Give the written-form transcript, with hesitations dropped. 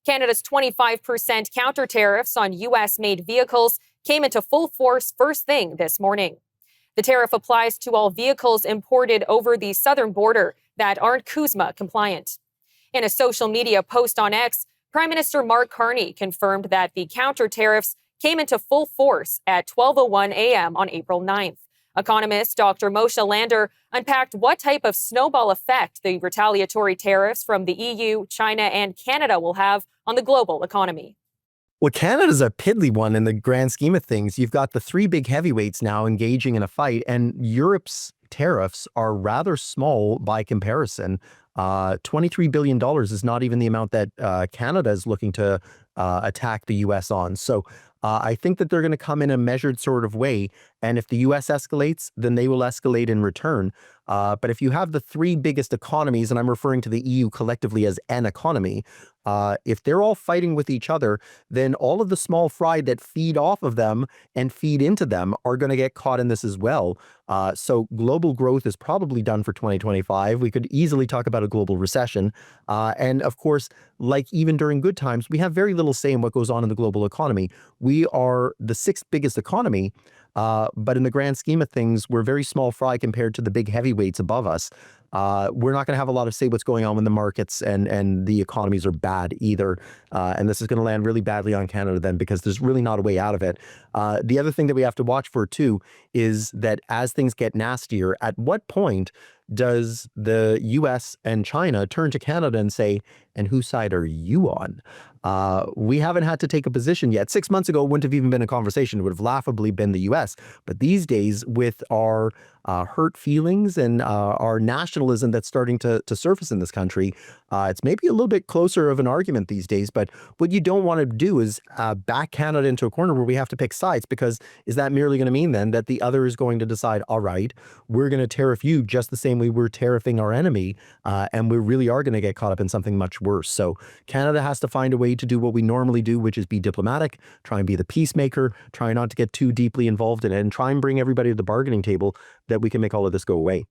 Canada's 25% counter-tariffs on U.S.-made vehicles came into full force first thing this morning. The tariff applies to all vehicles imported over the southern border that aren't CUSMA compliant. In a social media post on X, Prime Minister Mark Carney confirmed that the counter-tariffs came into full force at 12:01 a.m. on April 9th. Economist Dr. Moshe Lander unpacked what type of snowball effect the retaliatory tariffs from the EU, China, and Canada will have on the global economy. Well, Canada's a piddly one in the grand scheme of things. You've got the three big heavyweights now engaging in a fight, and Europe's tariffs are rather small by comparison. $23 billion is not even the amount that Canada is looking to attack the U.S. on. So I think that they're going to come in a measured sort of way. And if the U.S. escalates, then they will escalate in return. But if you have the three biggest economies, and I'm referring to the EU collectively as an economy, if they're all fighting with each other, then all of the small fry that feed off of them and feed into them are going to get caught in this as well. So global growth is probably done for 2025. We could easily talk about a global recession. And of course, like even during good times, we have very little say in what goes on in the global economy. We are the sixth biggest economy, but in the grand scheme of things, we're very small fry compared to the big heavyweights above us. We're not going to have a lot of say what's going on when the markets and the economies are bad either. And this is going to land really badly on Canada then, because there's really not a way out of it. The other thing that we have to watch for too is that as things get nastier, at what point does the US and China turn to Canada and say, and whose side are you on? We haven't had to take a position yet. 6 months ago, it wouldn't have even been a conversation. It would have laughably been the US. But these days, with our hurt feelings and our nationalism that's starting to surface in this country, it's maybe a little bit closer of an argument these days. But what you don't want to do is back Canada into a corner where we have to pick sides, because is that merely going to mean then that the other is going to decide, all right, we're going to tariff you just the same way we're tariffing our enemy, and we really are going to get caught up in something much worse. So Canada has to find a way to do what we normally do, which is be diplomatic, try and be the peacemaker, try not to get too deeply involved in it, and try and bring everybody to the bargaining table that we can make all of this go away.